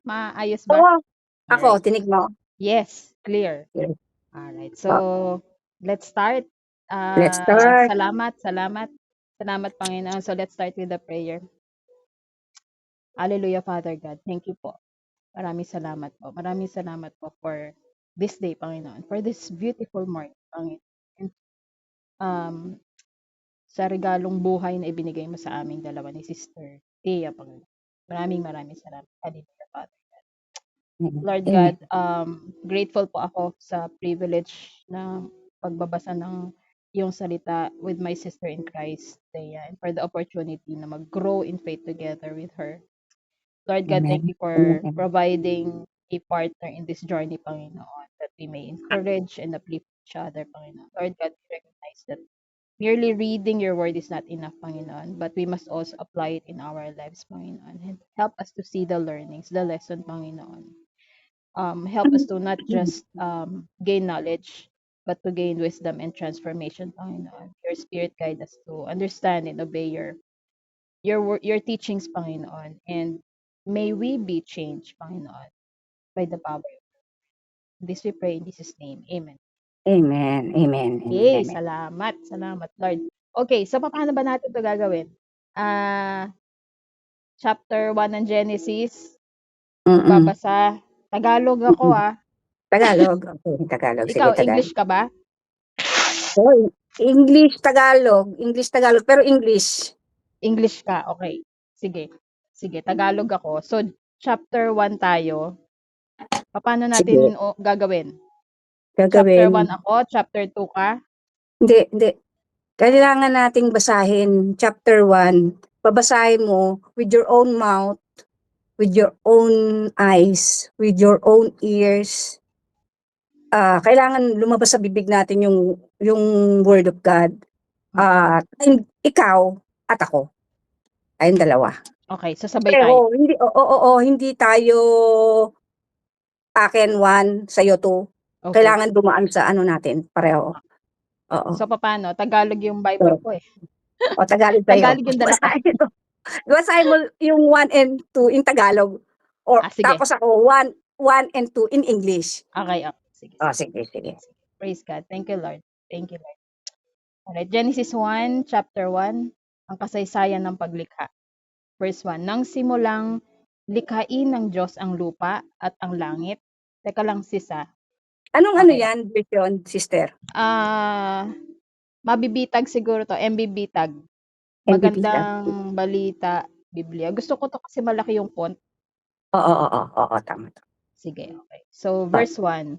Maayos ba? Oo, ako, Alright. tinig mo. Yes, clear. Yes. Alright. Oh, So, let's start. let's start. Salamat, Panginoon. So, let's start with the prayer. Hallelujah, Father God. Thank you po. Maraming salamat po. Maraming salamat po for this day, Panginoon. For this beautiful morning, Panginoon. And, um, sa regalong buhay na ibinigay mo sa aming dalawa ni Sister Tia, Panginoon. Maraming salamat. Hallelujah, Father. Lord Amen. God, grateful po ako sa privilege na pagbabasa ng iyong salita with my sister in Christ, Thea, and for the opportunity na mag-grow in faith together with her. Lord God, thank Amen. you for Amen. providing a partner in this journey, Panginoon, that we may encourage and uplift each other, Panginoon. Lord God, we recognize that merely reading your word is not enough, Panginoon, but we must also apply it in our lives, Panginoon, and help us to see the learnings, the lesson, Panginoon. Help us to not just gain knowledge, but to gain wisdom and transformation, Panginoon. Your Spirit guide us to understand and obey your teachings, Panginoon. And may we be changed, Panginoon, by the power. This we pray in Jesus' name. Amen. Amen. Amen. Amen. Okay, Amen. salamat, Lord. Okay, so paano ba natin ito gagawin? Chapter 1 ng Genesis, Mm-mm. magbabasa. Tagalog ako Mm-mm. Tagalog. Okay, Tagalog. Sige, Ikaw, Tagalog. English ka ba? Oh, English, Tagalog. English, Tagalog. Pero English. English ka, okay. Sige. Sige, Tagalog ako. So, chapter 1 tayo. Paano Sige. natin gagawin? Chapter 1 Gagawin. ako, chapter 2 ka? Hindi. Kailangan nating basahin chapter 1. Babasahin mo with your own mouth, with your own eyes, with your own ears. Kailangan lumabas sa bibig natin yung word of God. And ikaw at ako. Tayong dalawa. Okay, so sabay tayo. Pareho, hindi tayo akin 1, sa'yo 2. Okay. Kailangan dumaan sa ano natin, pareho. Oo. So, paano? Tagalog yung Bible ko eh. O, Tagalog sa'yo. Tagalog yung dala ko. Basahin mo yung 1 and 2 in Tagalog. Or Sige. tapos ako 1 and 2 in English. Okay, Sige. Sige. Praise God. Thank you, Lord. Alright, Genesis 1, chapter 1, ang kasaysayan ng paglikha. Verse 1, nang simulang likhain ng Diyos ang lupa at ang langit. Teka lang, sisa. Anong Okay. yan, version, sister? Mabibitag siguro to, MBBitag. Magandang balita, Biblia. Gusto ko to kasi malaki yung font. Oo, tama. Sige, okay. So, verse 1,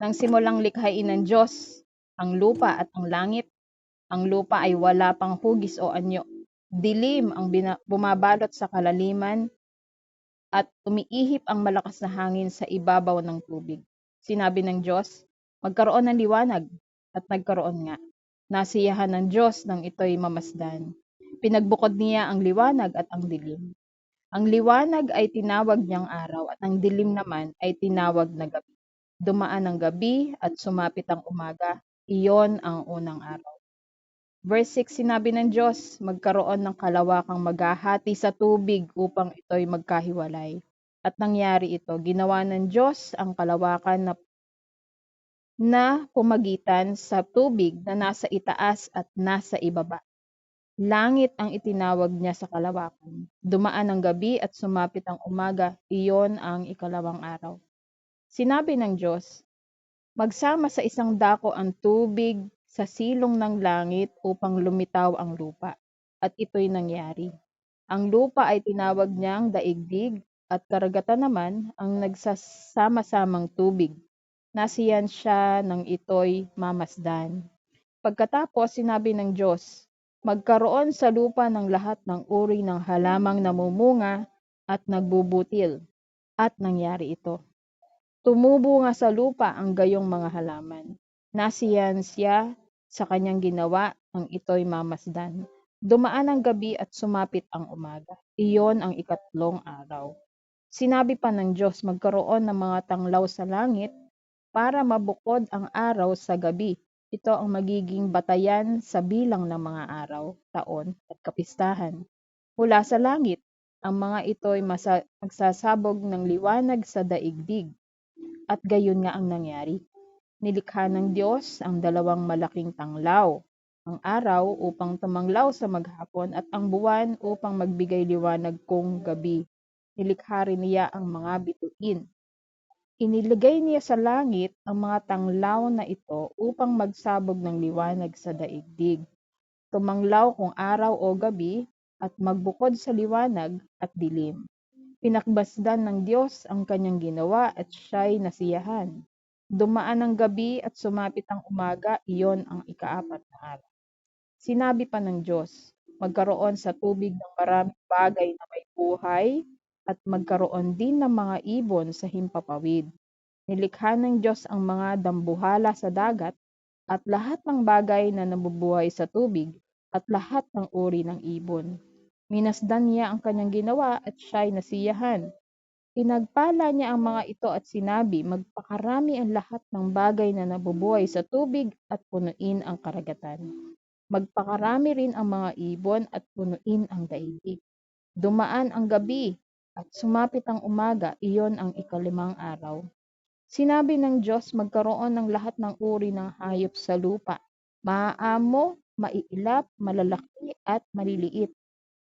nang simulang likhain ng Diyos ang lupa at ang langit. Ang lupa ay wala pang hugis o anyo. Dilim ang bumabalot sa kalaliman at umiihip ang malakas na hangin sa ibabaw ng tubig. Sinabi ng Diyos, magkaroon ng liwanag, at nagkaroon nga. Nasiyahan ng Diyos nang ito'y mamasdan. Pinagbukod niya ang liwanag at ang dilim. Ang liwanag ay tinawag niyang araw at ang dilim naman ay tinawag na gabi. Dumaan ang gabi at sumapit ang umaga. Iyon ang unang araw. Verse 6, sinabi ng Diyos, magkaroon ng kalawakang maghahati sa tubig upang ito'y magkahiwalay. At nangyari ito, ginawa ng Diyos ang kalawakan na pumagitan sa tubig na nasa itaas at nasa ibaba. Langit ang itinawag niya sa kalawakan. Dumaan ang gabi at sumapit ang umaga, iyon ang ikalawang araw. Sinabi ng Diyos, magsama sa isang dako ang tubig sa silong ng langit upang lumitaw ang lupa. At ito'y nangyari. Ang lupa ay tinawag niyang daigdig at karagatan naman ang nagsasama-samang tubig. Nasiyan siya nang ito'y mamasdan. Pagkatapos sinabi ng Diyos, magkaroon sa lupa ng lahat ng uri ng halamang namumunga at nagbubutil. At nangyari ito. Tumubo nga sa lupa ang gayong mga halaman. Nasiyan siya sa kanyang ginawa nang ito'y mamasdan. Dumaan ang gabi at sumapit ang umaga. Iyon ang ikatlong araw. Sinabi pa ng Diyos magkaroon ng mga tanglaw sa langit para mabukod ang araw sa gabi. Ito ang magiging batayan sa bilang ng mga araw, taon at kapistahan. Mula sa langit, Ang mga ito'y magsasabog ng liwanag sa daigdig. At gayon nga ang nangyari. Nilikha ng Diyos ang dalawang malaking tanglaw, ang araw upang tumanglaw sa maghapon at ang buwan upang magbigay liwanag kung gabi. Nilikha rin niya ang mga bituin. Inilagay niya sa langit ang mga tanglaw na ito upang magsabog ng liwanag sa daigdig. Tumanglaw kung araw o gabi at magbukod sa liwanag at dilim. Pinakbasdan ng Diyos ang kanyang ginawa at siya'y nasiyahan. Dumaan ang gabi at sumapit ang umaga, iyon ang ikaapat na araw. Sinabi pa ng Diyos, magkaroon sa tubig ng maraming bagay na may buhay at magkaroon din ng mga ibon sa himpapawid. Nilikha ng Diyos ang mga dambuhala sa dagat at lahat ng bagay na nabubuhay sa tubig at lahat ng uri ng ibon. Minasdan niya ang kanyang ginawa at siya'y nasiyahan. Pinagpala niya ang mga ito at sinabi, magpakarami ang lahat ng bagay na nabubuhay sa tubig at punuin ang karagatan. Magpakarami rin ang mga ibon at punuin ang daigdig. Dumaan ang gabi at sumapit ang umaga, iyon ang ikalimang araw. Sinabi ng Diyos, magkaroon ng lahat ng uri ng hayop sa lupa, maaamo, maiilap, malalaki at maliliit.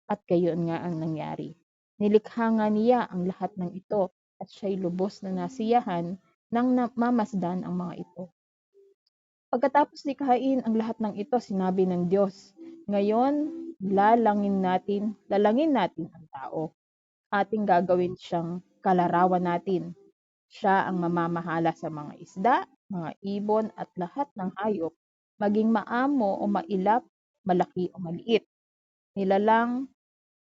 At gayon nga ang nangyari. Nilikha nga niya ang lahat ng ito at siya'y lubos na nasiyahan nang mamasdan ang mga ito. Pagkatapos likhain ang lahat ng ito, sinabi ng Diyos, ngayon lalangin natin ang tao. Ating gagawin siyang kalarawan natin. Siya ang mamamahala sa mga isda, mga ibon at lahat ng hayop, maging maamo o mailap, malaki o maliit. Nilalang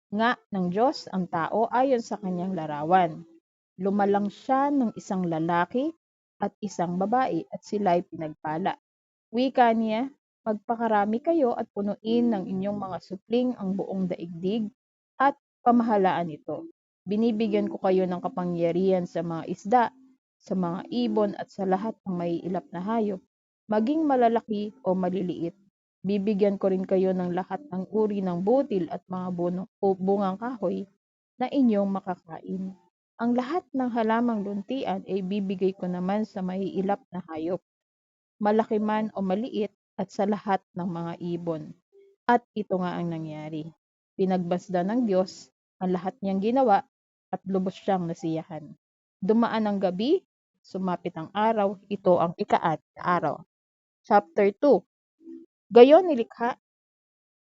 nga ng Diyos ang tao ayon sa kanyang larawan. Lumalang siya ng isang lalaki at isang babae at sila'y pinagpala. Wika niya, magpakarami kayo at punuin ng inyong mga supling ang buong daigdig at pamahalaan ito. Binibigyan ko kayo ng kapangyarihan sa mga isda, sa mga ibon at sa lahat ng maiilap na hayop, maging malalaki o maliliit. Bibigyan ko rin kayo ng lahat ng uri ng butil at mga bungang kahoy na inyong makakain. Ang lahat ng halamang luntian ay bibigay ko naman sa maiilap na hayop, malaki man o maliit, at sa lahat ng mga ibon. At ito nga ang nangyari. Pinagbasda ng Diyos ang lahat niyang ginawa at lubos siyang nasiyahan. Dumaan ang gabi, sumapit ang araw, ito ang ika-8 na araw. Chapter 2. Gayon nilikha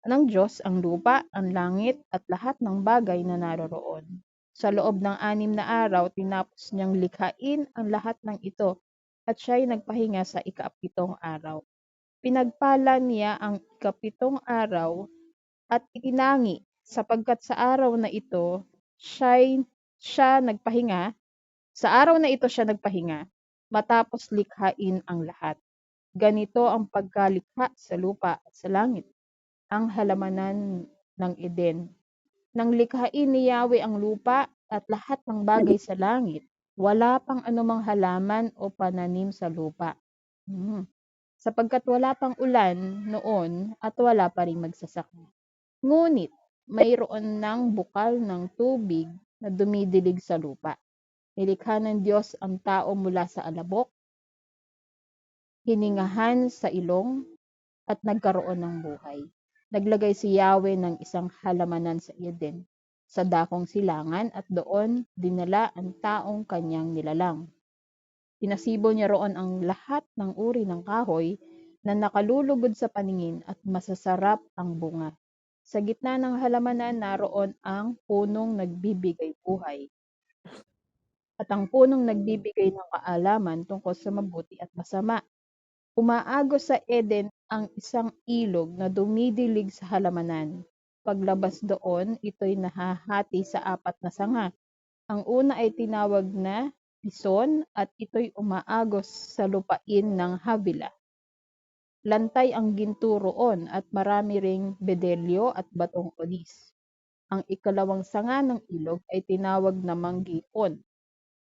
ng Diyos ang lupa, ang langit at lahat ng bagay na naroroon. Sa loob ng 6 na araw, tinapos niyang likhain ang lahat ng ito at siya'y nagpahinga sa ika-7 araw. Pinagpala niya ang ika-7 araw at itinangi sapagkat sa araw na ito siya nagpahinga. Sa araw na ito siya nagpahinga matapos likhain ang lahat. Ganito ang pagkalikha sa lupa at sa langit, ang halamanan ng Eden. Nang likhain ni Yahweh ang lupa at lahat ng bagay sa langit, wala pang anumang halaman o pananim sa lupa. Sapagkat wala pang ulan noon at wala pa ring magsasaka. Ngunit mayroon ng bukal ng tubig na dumidilig sa lupa. Nilikha ng Diyos ang tao mula sa alabok, hiningahan sa ilong, at nagkaroon ng buhay. Naglagay si Yahweh ng isang halamanan sa Eden, sa dakong silangan, at doon dinala ang taong kanyang nilalang. Pinasibo niya roon ang lahat ng uri ng kahoy na nakalulugod sa paningin at masasarap ang bunga. Sa gitna ng halamanan naroon ang punong nagbibigay buhay at ang punong nagbibigay ng kaalaman tungkol sa mabuti at masama. Umaagos sa Eden ang isang ilog na dumidilig sa halamanan. Paglabas doon, ito'y nahahati sa 4 na sanga. Ang una ay tinawag na Pison at ito'y umaagos sa lupain ng Havila. Lantay ang ginto roon at marami ring bedelyo at batong onis. Ang ikalawang sanga ng ilog ay tinawag na Manggion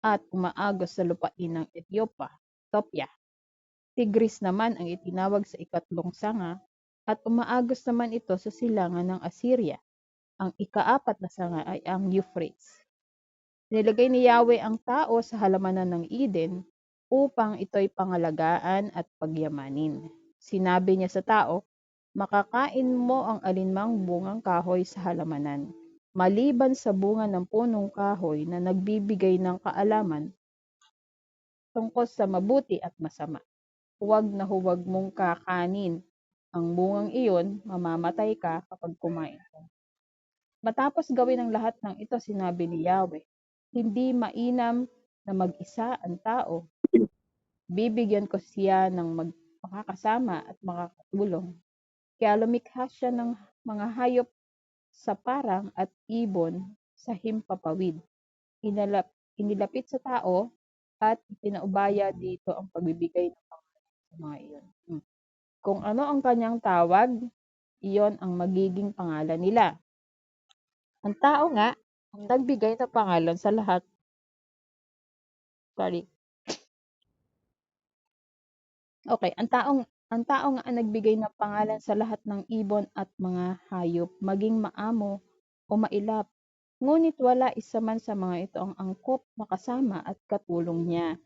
at umaagos sa lupain ng Ethiopia. Tigris naman ang itinawag sa ikatlong sanga at umaagos naman ito sa silangan ng Assyria. Ang ikaapat na sanga ay ang Euphrates. Nilagay ni Yahweh ang tao sa halamanan ng Eden upang ito'y pangalagaan at pagyamanin. Sinabi niya sa tao, makakain mo ang alinmang bungang kahoy sa halamanan, maliban sa bunga ng punong kahoy na nagbibigay ng kaalaman tungkol sa mabuti at masama. Huwag na huwag mong kakanin ang bungang iyon, mamamatay ka kapag kumain ka. Matapos gawin ang lahat ng ito, sinabi ni Yahweh, hindi mainam na mag-isa ang tao. Bibigyan ko siya ng makakasama at makakatulong. Kaya lumikha siya ng mga hayop sa parang at ibon sa himpapawid. Inilapit sa tao at pinaubaya dito ang pagbibigay ng pangalan sa mga iyon. Kung ano ang kanyang tawag, iyon ang magiging pangalan nila. Ang tao nga ang nagbigay ng pangalan sa lahat. Okay, ang tao nga ang nagbigay ng pangalan sa lahat ng ibon at mga hayop, maging maamo o mailap. Ngunit wala isa man sa mga ito ang angkop na kasama at katulong niya.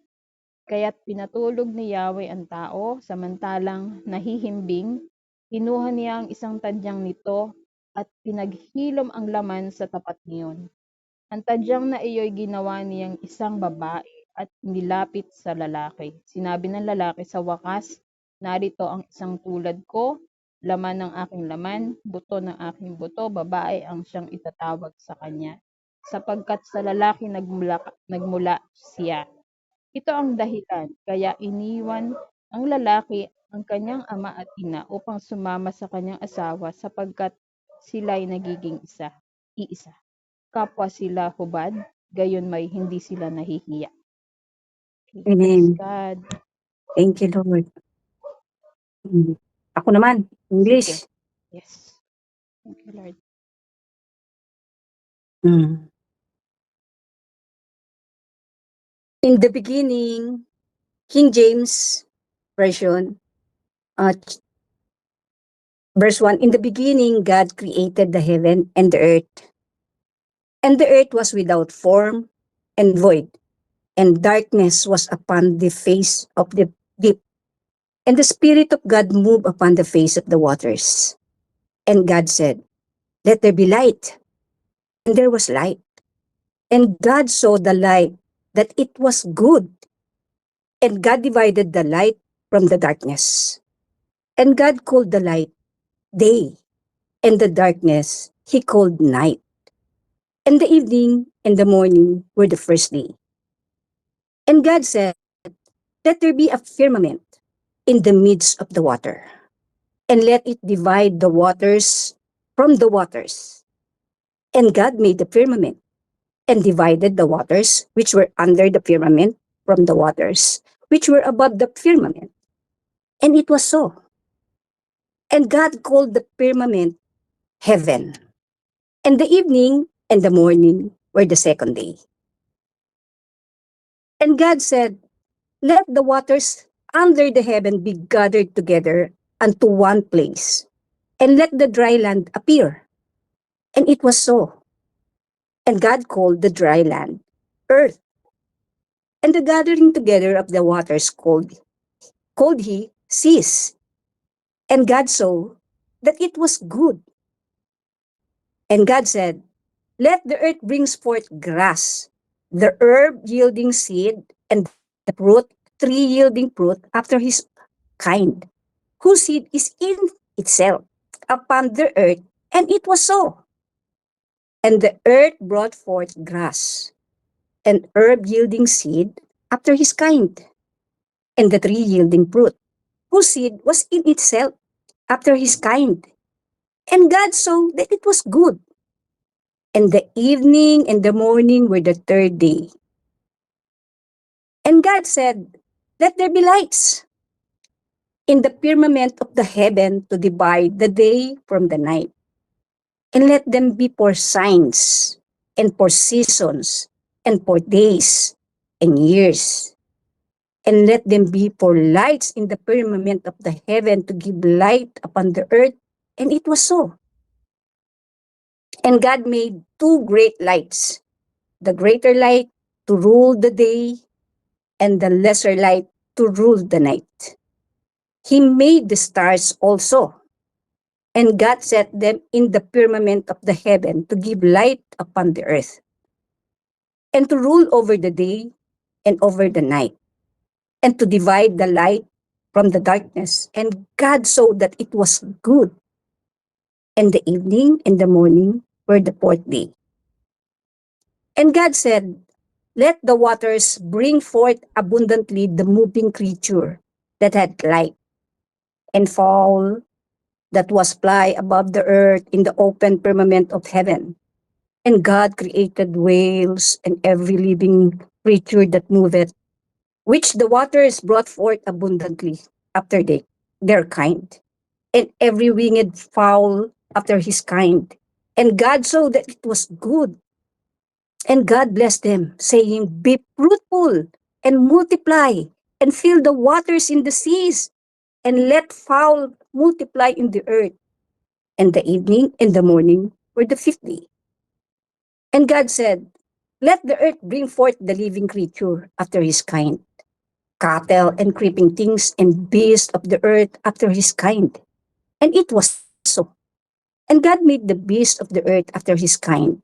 Kaya't pinatulog ni Yahweh ang tao, samantalang nahihimbing, kinuha niya ang isang tadyang nito at pinaghilom ang laman sa tapat niyon. Ang tadyang na iyo'y ginawa niyang isang babae at nilapit sa lalaki. Sinabi ng lalaki, sa wakas, narito ang isang tulad ko, laman ng aking laman, buto ng aking buto, babae ang siyang itatawag sa kanya. Sapagkat sa lalaki nagmula siya. Ito ang dahilan, kaya iniwan ang lalaki ang kanyang ama at ina upang sumama sa kanyang asawa sapagkat sila'y nagiging iisa. Kapwa sila hubad, gayon may hindi sila nahihiya. Okay, praise Amen. God. Thank you, Lord. Ako naman, English. Sige. Yes. Thank you, Lord. In the beginning, King James Version, verse 1, in the beginning, God created the heaven and the earth. And the earth was without form and void, and darkness was upon the face of the deep. And the Spirit of God moved upon the face of the waters. And God said, let there be light. And there was light. And God saw the light, that it was good. And God divided the light from the darkness. And God called the light day, and the darkness he called night. And the evening and the morning were the first day. And God said, let there be a firmament in the midst of the water, and let it divide the waters from the waters. And God made the firmament, and divided the waters which were under the firmament from the waters which were above the firmament. And it was so. And God called the firmament heaven. And the evening and the morning were the second day. And God said, let the waters under the heaven be gathered together unto one place, and let the dry land appear. And it was so. And God called the dry land earth. And the gathering together of the waters called he seas. And God saw that it was good. And God said, let the earth bring forth grass, the herb yielding seed, and the fruit, tree yielding fruit after his kind, whose seed is in itself upon the earth. And it was so. And the earth brought forth grass, and herb yielding seed after his kind, and the tree yielding fruit, whose seed was in itself after his kind. And God saw that it was good. And the evening and the morning were the third day. And God said, let there be lights in the firmament of the heaven to divide the day from the night. And let them be for signs, and for seasons, and for days, and years. And let them be for lights in the firmament of the heaven to give light upon the earth. And it was so. And God made two great lights, the greater light to rule the day, and the lesser light to rule the night. He made the stars also, and God set them in the firmament of the heaven to give light upon the earth, and to rule over the day and over the night, and to divide the light from the darkness. And God saw that it was good. And the evening and the morning were the fourth day. And God said, let the waters bring forth abundantly the moving creature that had life, and fowl that was fly above the earth in the open firmament of heaven. And God created whales and every living creature that moveth, which the waters brought forth abundantly after their kind, and every winged fowl after his kind. And God saw that it was good. And God blessed them, saying, be fruitful and multiply, and fill the waters in the seas, and let fowl multiply in the earth. And the evening and the morning were the fifth day. And God said, let the earth bring forth the living creature after his kind, cattle and creeping things and beasts of the earth after his kind. And it was so. And God made the beasts of the earth after his kind,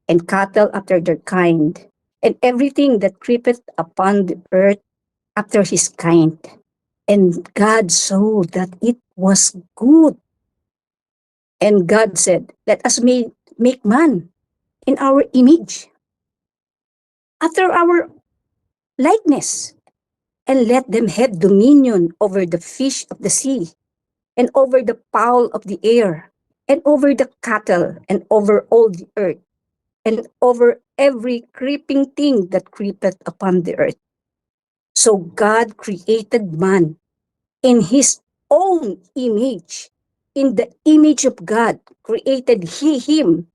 and cattle after their kind, and everything that creepeth upon the earth after his kind. And God saw that it was good. And God said, let us make man in our image, after our likeness, and let them have dominion over the fish of the sea, and over the fowl of the air, and over the cattle, and over all the earth, and over every creeping thing that creepeth upon the earth. So God created man in his own image. In the image of God created he him,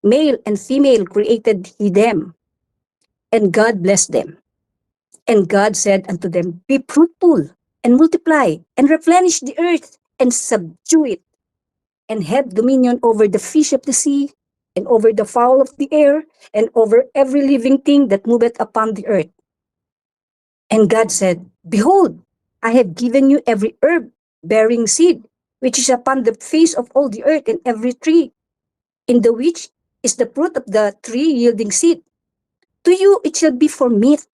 male and female created he them. And God blessed them. And God said unto them, be fruitful and multiply and replenish the earth and subdue it, and have dominion over the fish of the sea, and over the fowl of the air, and over every living thing that moveth upon the earth. And God said, behold, I have given you every herb bearing seed, which is upon the face of all the earth, and every tree, in the which is the fruit of the tree yielding seed. To you it shall be for meat,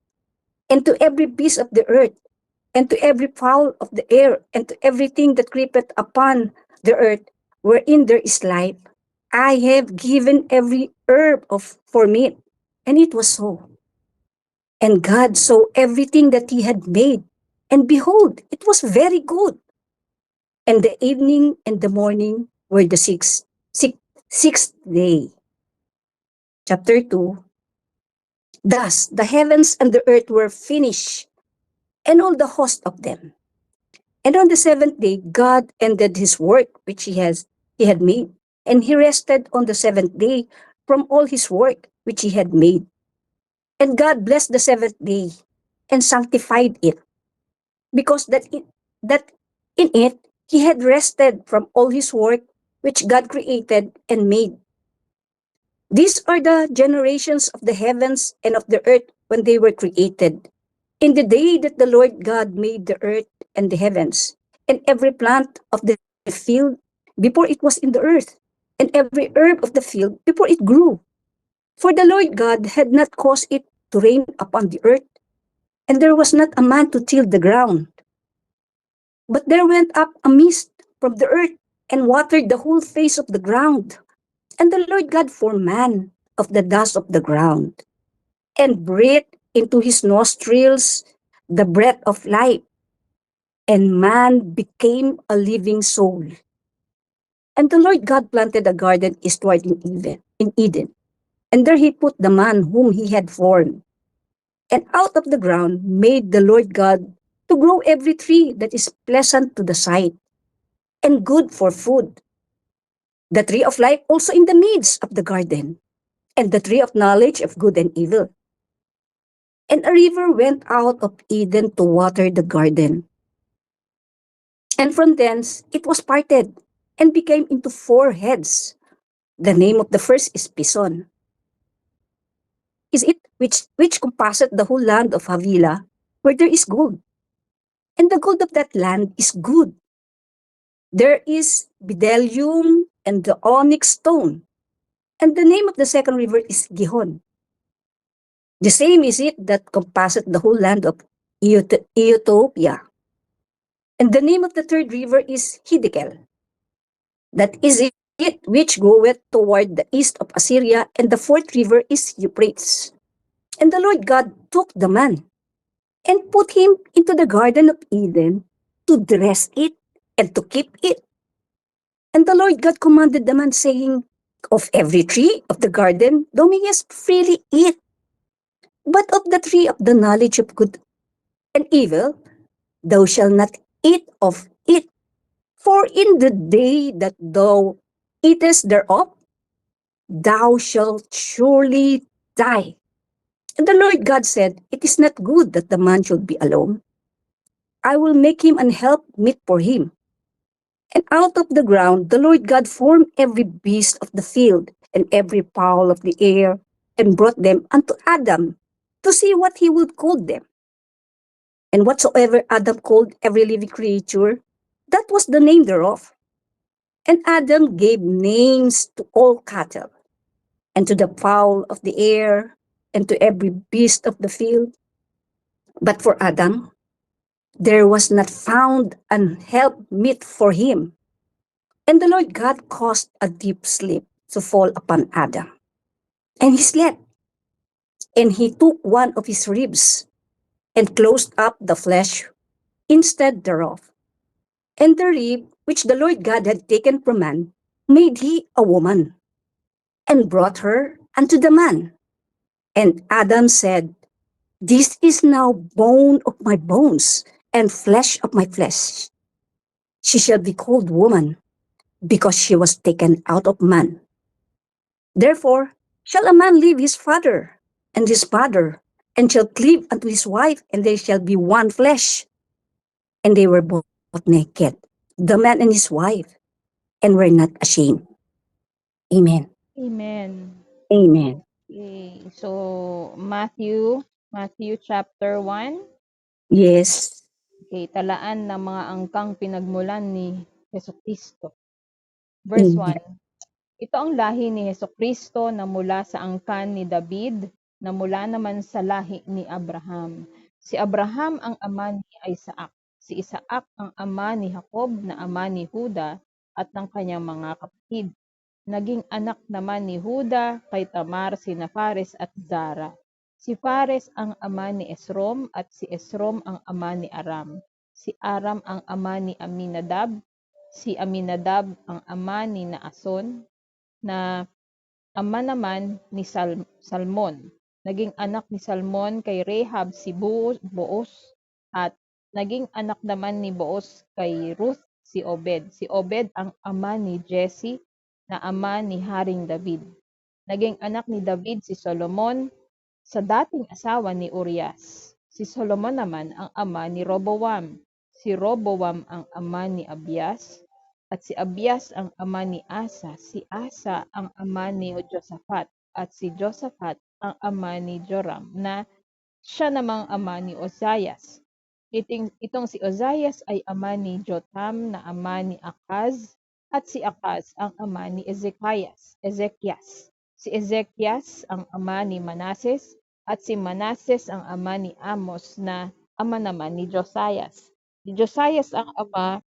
and to every beast of the earth, and to every fowl of the air, and to everything that creepeth upon the earth, wherein there is life, I have given every herb of for meat. And it was so. And God saw everything that he had made, and behold, it was very good. And the evening and the morning were the sixth day. Chapter 2. Thus the heavens and the earth were finished, and all the host of them. And on the seventh day God ended his work which he had made, and he rested on the seventh day from all his work which he had made. And God blessed the seventh day and sanctified it, because that in it he had rested from all his work which God created and made. These are the generations of the heavens and of the earth when they were created, in the day that the Lord God made the earth and the heavens, and every plant of the field before it was in the earth, and every herb of the field before it grew. For the Lord God had not caused it to rain upon the earth, and there was not a man to till the ground. But there went up a mist from the earth, and watered the whole face of the ground. And the Lord God formed man of the dust of the ground, and breathed into his nostrils the breath of life, and man became a living soul. And the Lord God planted a garden eastward in Eden, and there he put the man whom he had formed. And out of the ground made the Lord God to grow every tree that is pleasant to the sight, and good for food. The tree of life also in the midst of the garden, and the tree of knowledge of good and evil. And a river went out of Eden to water the garden. And from thence it was parted, and became into four heads. The name of the first is Pison. Is it which compasseth the whole land of Havilah, where there is gold, and the gold of that land is good. There is bdellium and the onyx stone, and the name of the second river is Gihon. The same is it that compasseth the whole land of Ethiopia. And the name of the third river is Hiddekel. That is it which goeth toward the east of Assyria, and the fourth river is Euphrates. And the Lord God took the man and put him into the garden of Eden to dress it and to keep it. And the Lord God commanded the man, saying, of every tree of the garden thou mayest freely eat, but of the tree of the knowledge of good and evil thou shalt not eat of it. For in the day that thou eatest thereof, thou shalt surely die. And the Lord God said, it is not good that the man should be alone. I will make him an help meet for him. And out of the ground the Lord God formed every beast of the field and every fowl of the air, and brought them unto Adam to see what he would call them. And whatsoever Adam called every living creature, that was the name thereof. And Adam gave names to all cattle, and to the fowl of the air, and to every beast of the field. But for Adam there was not found an help meet for him. And the Lord God caused a deep sleep to fall upon Adam. And he slept, and he took one of his ribs, and closed up the flesh instead thereof. And the rib which the Lord God had taken from man made he a woman, and brought her unto the man. And Adam said, this is now bone of my bones, and flesh of my flesh. She shall be called woman, because she was taken out of man. Therefore shall a man leave his father and his mother, and shall cleave unto his wife, and they shall be one flesh. And they were both naked, the man and his wife, and were not ashamed. Amen. Amen. Amen. Okay. So, Matthew chapter 1. Yes. Okay, talaan ng mga angkang pinagmulan ni Jesucristo. Verse Amen. 1. Ito ang lahi ni Jesucristo na mula sa angkan ni David, na mula naman sa lahi ni Abraham. Si Abraham ang ama ni Isaac. Si Isaac ang ama ni Jacob, na ama ni Juda at ng kanyang mga kapatid. Naging anak naman ni Juda kay Tamar sina Fares at Zara. Si Fares ang ama ni Esrom, at si Esrom ang ama ni Aram. Si Aram ang ama ni Aminadab. Si Aminadab ang ama ni Naason, na ama naman ni Salmon. Naging anak ni Salmon kay Rehab si Boaz, at naging anak naman ni Boaz kay Ruth si Obed. Si Obed ang ama ni Jesse, na ama ni Haring David. Naging anak ni David si Solomon sa dating asawa ni Urias. Si Solomon naman ang ama ni Roboam. Si Roboam ang ama ni Abias, at si Abias ang ama ni Asa. Si Asa ang ama ni Josaphat, at si Josaphat ang ama ni Joram, na siya namang ama ni Ozias. Itong si Ozias ay ama ni Jotham, na ama ni Akaz, at si Akaz ang ama ni Ezekias. Si Ezekias ang ama ni Manases, at si Manases ang ama ni Amos, na ama naman ni Josias. Si Josias ang ama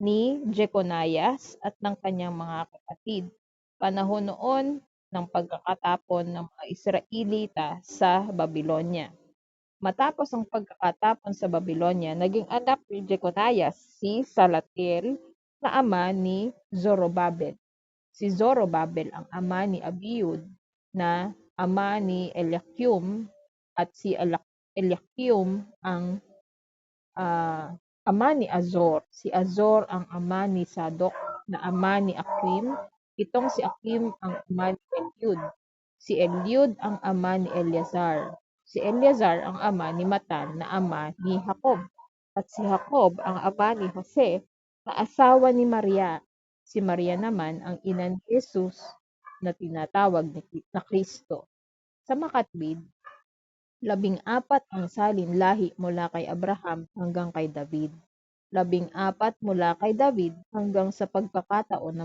ni Jeconias at ng kanyang mga kapatid, panahon noon ng pagkakatapon ng mga Israelita sa Babylonia. Matapos ang pagkakatapon sa Babylonia, naging anak ni Jeconias si Salatiel, na ama ni Zorobabel. Si Zorobabel ang ama ni Abiud, na ama ni Eliakim, at si Eliakim ang ama ni Azor. Si Azor ang ama ni Sadok, na ama ni Akim. Itong si Akim ang ama ni Eliud. Si Eliud ang ama ni Eleazar. Si Eleazar ang ama ni Matan, na ama ni Jacob. At si Jacob ang ama ni Jose, na asawa ni Maria. Si Maria naman ang ina ni Jesus, na tinatawag na Kristo. Sa makatwid, 14 ang salin lahi mula kay Abraham hanggang kay David. 14 mula kay David hanggang sa pagkakatapon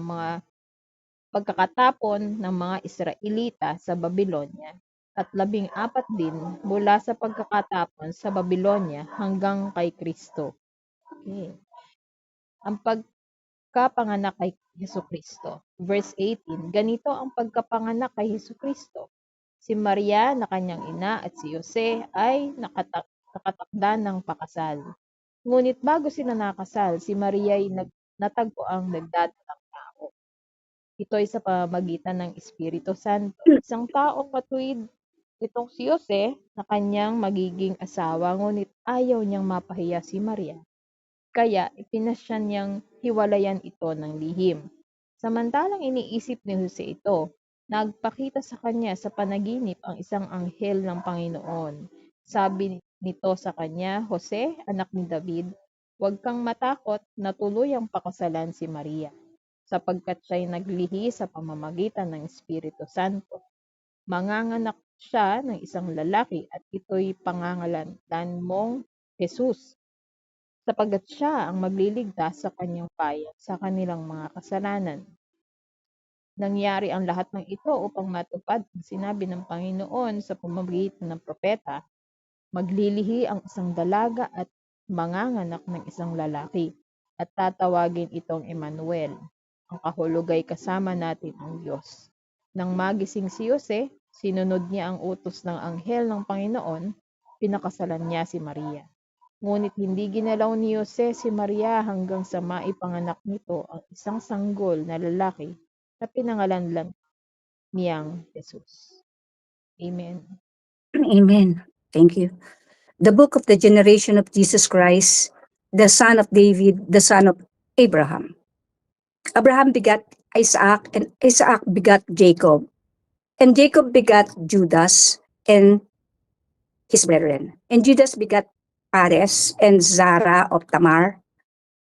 ng mga Israelita sa Babylonia, at 14 din mula sa pagkakatapon sa Babylonia hanggang kay Kristo. Okay. Ang pagkapanganak kay Hesukristo. Verse 18, ganito ang pagkapanganak kay Hesukristo. Si Maria na kanyang ina at si Jose ay nakatakda ng pakasal. Ngunit bago sila nakasal, si Maria ay natagpo ang nagdadalang tao. Ito ay sa pamamagitan ng Espiritu Santo. Isang taong matuwid itong si Jose na kanyang magiging asawa, ngunit ayaw niyang mapahiya si Maria. Kaya ipinasya niyang hiwalayan ito ng lihim. Samantalang iniisip ni Jose ito, nagpakita sa kanya sa panaginip ang isang anghel ng Panginoon. Sabi nito sa kanya, Jose, anak ni David, huwag kang matakot na tuluyang pakasalan si Maria, sapagkat siya'y naglihi sa pamamagitan ng Espiritu Santo. Manganganak siya ng isang lalaki at ito'y pangangalan mong Jesus, sapagkat siya ang magliligtas sa kanyang bayan sa kanilang mga kasalanan. Nangyari ang lahat ng ito upang matupad ang sinabi ng Panginoon sa pamamagitan ng propeta, maglilihi ang isang dalaga at manganganak ng isang lalaki, at tatawagin itong Emmanuel, ang kahulugay kasama natin ang Diyos. Nang magising si Jose, sinunod niya ang utos ng anghel ng Panginoon, pinakasalan niya si Maria. Ngunit hindi ginalaw ni Jose si Maria hanggang sa maipanganak nito ang isang sanggol na lalaki na pinangalan niyang Jesus. Amen. Amen. Thank you. The book of the generation of Jesus Christ, the son of David, the son of Abraham. Abraham begat Isaac, and Isaac begat Jacob. And Jacob begat Judas and his brethren. And Judas begat Pares and Zara of Tamar.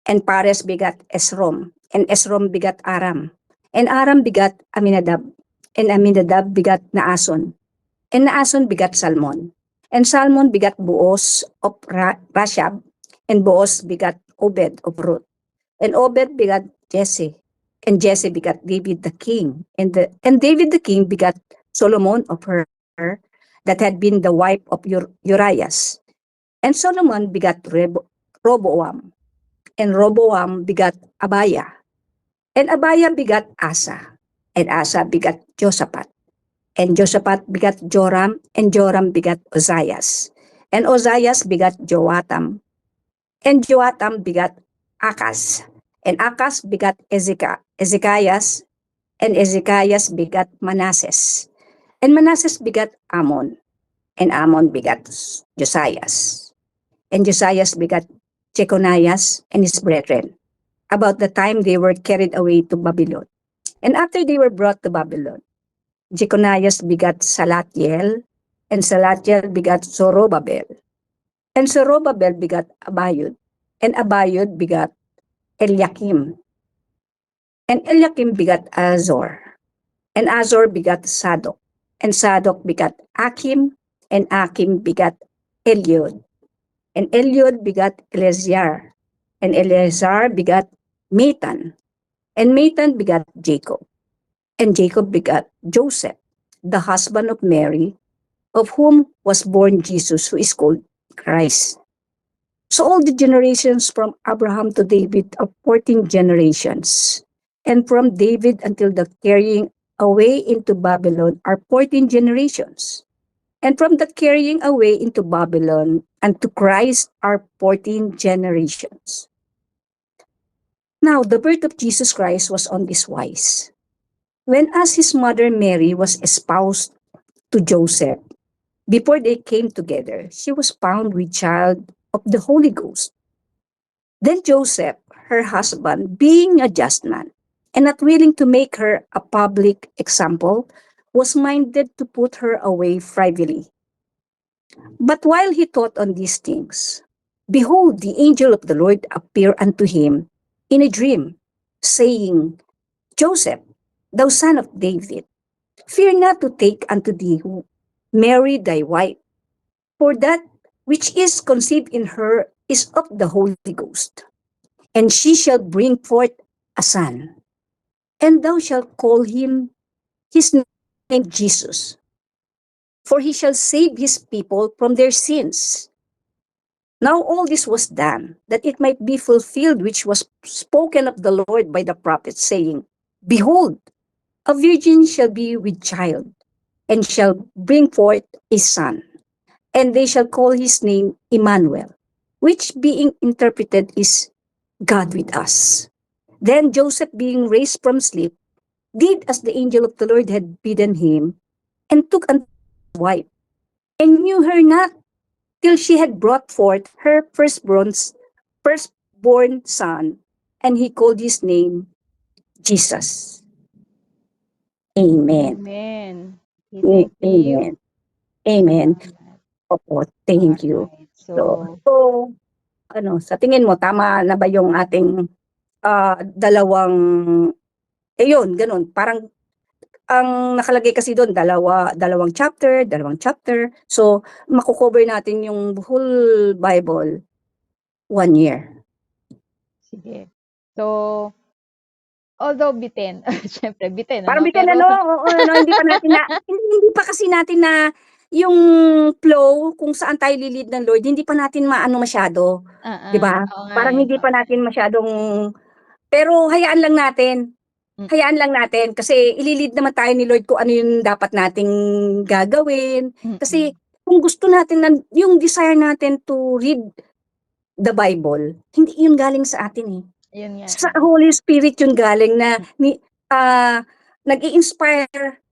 And Pares begat Esrom. And Esrom begat Aram. And Aram begat Aminadab. And Aminadab begat Naason. And Naason begat Salmon. And Salmon begat Boaz of Rashab. And Boaz begat Obed of Ruth. And Obed begat Jesse. And Jesse begat David the king. And David the king begat Solomon of her that had been the wife of Urias. And Solomon begat Roboam. And Roboam begat Abaya. And Abaya begat Asa. And Asa begat Josaphat. And Josaphat begat Joram. And Joram begat Ozias. And Ozias begat Joatam. And Joatam begat Akas. And Akas begat Ezekias. And Ezekias begat Manasses. And Manasses begat Amon. And Amon begat Josias. And Josias begat Jeconias and his brethren, about the time they were carried away to Babylon. And after they were brought to Babylon, Jeconias begat Salatiel, and Salatiel begat Zorobabel. And Zorobabel begat Abiud, and Abiud begat Eliakim. And Eliakim begat Azor, and Azor begat Sadok, and Sadok begat Akim, and Akim begat Eliud. And Eliud begat Eleazar, and Eleazar begat Matan, and Matan begat Jacob. And Jacob begat Joseph, the husband of Mary, of whom was born Jesus, who is called Christ. So all the generations from Abraham to David are 14 generations. And from David until the carrying away into Babylon are 14 generations. And from the carrying away into Babylon and to Christ are 14 generations. Now, the birth of Jesus Christ was on this wise. When as his mother Mary was espoused to Joseph, before they came together, she was found with child of the Holy Ghost. Then Joseph, her husband, being a just man, and not willing to make her a public example, was minded to put her away privily. But while he thought on these things, behold, the angel of the Lord appeared unto him in a dream, saying, Joseph, thou son of David, Fear not to take unto thee Mary thy wife, for that which is conceived in her is of the Holy Ghost. And she shall bring forth a son, and thou shalt call him his name Jesus, for he shall save his people from their sins. Now all this was done, that it might be fulfilled which was spoken of the Lord by the prophet, saying, Behold, a virgin shall be with child, and shall bring forth a son, and they shall call his name Emmanuel, which being interpreted is God with us. Then Joseph, being raised from sleep, did as the angel of the Lord had bidden him, and took unto his wife, and knew her not till she had brought forth her firstborn son, and he called his name Jesus. Amen. Amen. Okay, thank you. Amen. Amen. Salamat. Opo, thank you. Alright. So, So, so sa tingin mo, tama na ba yung ating dalawang, yun, ganun. Parang, ang nakalagay kasi doon, dalawang chapter. So, makukover natin yung whole Bible 1 year. sige. So, although bitin, syempre bitin Parang ano, bitin pero oo, hindi pa natin na, hindi pa kasi natin na, yung flow kung saan tayo lilid ng Lord, hindi pa natin maano masyado, 'di ba? oo nga Parang eh, hindi oo pa nga eh. natin masyadong, pero Mm, hayaan lang natin kasi ililid naman tayo ni Lord kung ano yung dapat nating gagawin. Kasi mm. kung gusto natin yung desire natin to read the Bible, hindi yun galing sa atin eh. Yun nga Sa eh. Holy Spirit yun galing na Mm, nag-i-inspire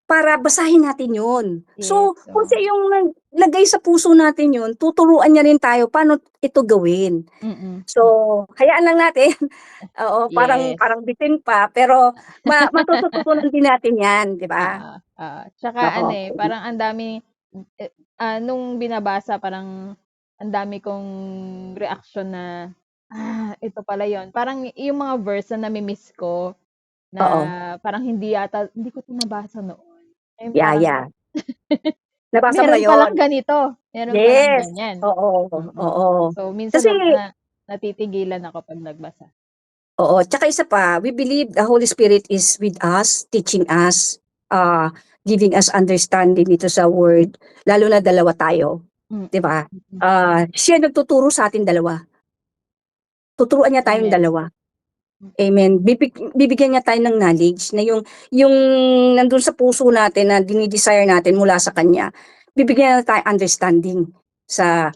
para basahin natin yun. yes, So, kung siya yung naglagay sa puso natin yun, tuturuan niya rin tayo paano ito gawin. mm, So, hayaan lang natin. Oo, parang yes. parang bitin pa, pero matututunan din natin 'yan, 'di ba? Oo, oo. Tsaka ano, Oo. eh, parang ang daming nung binabasa parang ang dami kong reaksyon na, ito pala yun. Parang yung mga verse na nami-miss ko na Oo. parang hindi ko 'to nabasa noon. Ayun Yeah, parang yeah. Nabasa mo meron palang ngayon? ganito, meron palang Yes. ganyan. Oo, Mm. oo. So, minsan Kasi natitigilan ako 'pag nagbasa. oo, tsaka isa pa, we believe the Holy Spirit is with us, teaching us, giving us understanding dito sa word, lalo na dalawa tayo, Mm, 'di ba? mm. Siya nagtuturo sa ating dalawa. Tuturuan niya tayong Amen. dalawa. Amen. Bibigyan niya tayo ng knowledge na yung nandun sa puso natin na dinidesire natin mula sa kanya. Bibigyan niya tayo understanding sa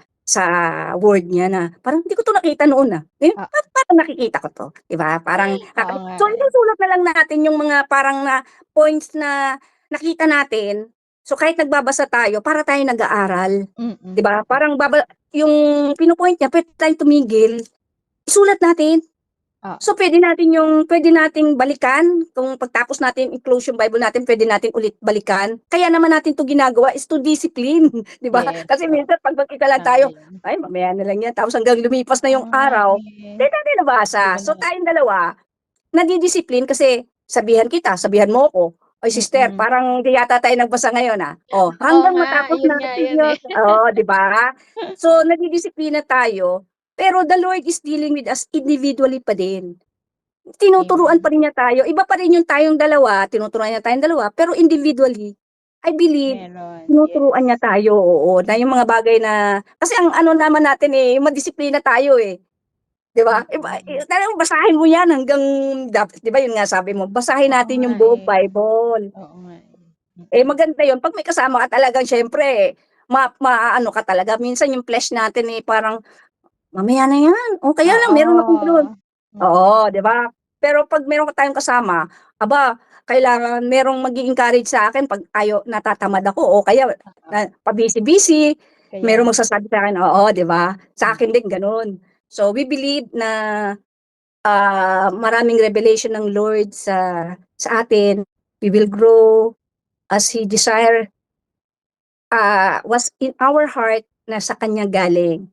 word niya na parang hindi ko 'to nakita noon, Ah, paano nakikita ko 'to, 'di ba? Parang oo nga, so eh. isusulat na lang natin yung mga parang na points na nakita natin. So kahit nagbabasa tayo para tayo nag-aaral, Mm. 'di ba? Parang yung pino-point niya puwede tayong tumigil, isulat natin. Oo, So puwede nating balikan kung pagtapos natin i-close yung Bible natin, puwede natin ulit balikan. Kaya naman natin 'to ginagawa is to discipline, 'di ba? yes, Kasi oo. minsan 'pag mag-isa lang Tama tayo, yun. "Ay mamaya na lang 'yan," tapos hanggang lumipas na Oo yung nga, araw, eh. di natin Hindi nabasa. mo So na tayong dalawa nadidisiplin kasi sabihan kita, sabihan mo ko, "Oy sister mm. parang di yata tayo nagbasa ngayon, Oh, Oo hanggang nga, matapos yun nga natin yun, yun, eh. oo, 'di ba? So nadidisiplina tayo, pero the Lord is dealing with us individually pa din. Tinuturuan pa Amen. rin niya tayo, iba pa rin yung tayong dalawa, tinuturuan niya tayong dalawa, pero individually, I believe, Meron, tinuturuan niya yes. tayo, oo, na yung mga bagay na kasi ang ano naman natin, yung madisiplina tayo, 'di ba? Mm. Talagang basahin mo 'yan hanggang 'di ba yun nga sabi mo, basahin Oo natin nga, yung buong eh. Bible. Oo nga, eh. Maganda yun 'pag may kasama ka talagang siyempre maaano ka talaga, minsan yung flesh natin, parang, "Mamaya na 'yan, o kaya lang meron akong gano'n." Oo. Oo, Mm. 'di ba? Pero 'pag meron tayong kasama, aba, kailangan merong mag-e-encourage sa akin 'pag natatamad ako o kaya Oo, na pa-busy-busy, kaya merong magsasabi sa'kin, oo, 'di ba? Sa akin mm. din gano'n. So, we believe na, maraming revelation ng Lord sa atin. We will grow as He desire, was in our heart na sa Kanya galing.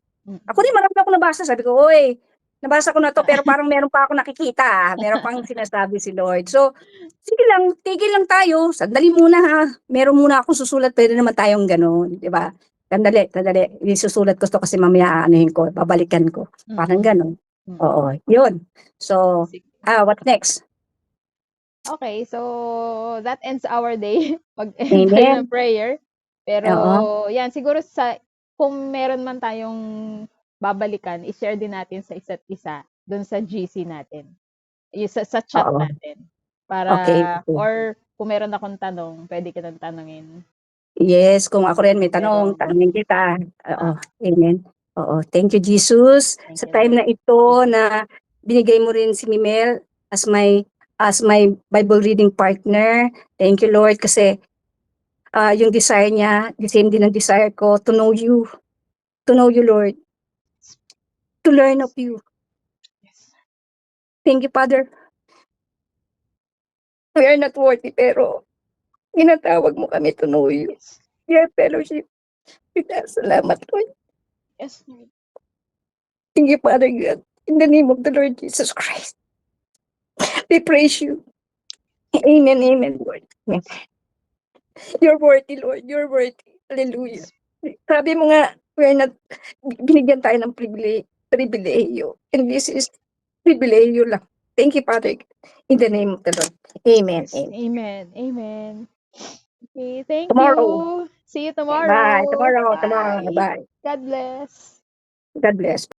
Ako Mm. rin marami akong nabasa sabi ko, "Uy, Nabasa ko na 'to pero parang meron pa akong nakikita, meron pang sinasabi si Lord. So, sige lang, tigil lang tayo, sandali muna ha, meron muna akong susulat, puwede naman tayong gano'n, 'di ba? Sandali, isusulat ko 'to kasi mamaya aanuhin ko, babalikan ko, parang gano'n. Mm. Oo, 'yun. So, Sige. what next? Okay, so that ends our day. Mag-end tayo ng Amen. prayer. Pero Oo, 'yan, siguro kung meron man tayong babalikan, i-share din natin sa isa't isa do'n sa GC natin, yung sa chat oo. natin. Para Okey, okey. or kung meron akong tanong, puwede kitang tanungin. Yes, kung ako rin may tanong, Pero tanungin kita. Oo, tama. amen. Oo, thank you Jesus Thank sa you, time Lord. na ito na binigay mo rin si Mimel as my Bible reading partner. Thank you Lord kasi, yung desire niya, the same din ang desire ko to know you Lord, to learn of you. Yes. Thank you Father. We are not worthy pero tinatawag mo kami to know you. Yes. We are fellowship with us. Salamat Lord. Yes, Lord. Thank you Father God. In the name of the Lord Jesus Christ. We praise you. Amen, amen, Lord. You're worthy, Lord. You're worthy. Hallelujah. Yes. Sabi mo nga, we're not, binigyan tayo ng pribilehiyo. And this is pribilehiyo lang. Thank you, Father. In the name of the Lord. Amen. Yes. Amen. Amen. Amen. Okay, thank you. Tomorrow. See you Bye. tomorrow. Tomorrow. Bye. Bye. God bless. God bless.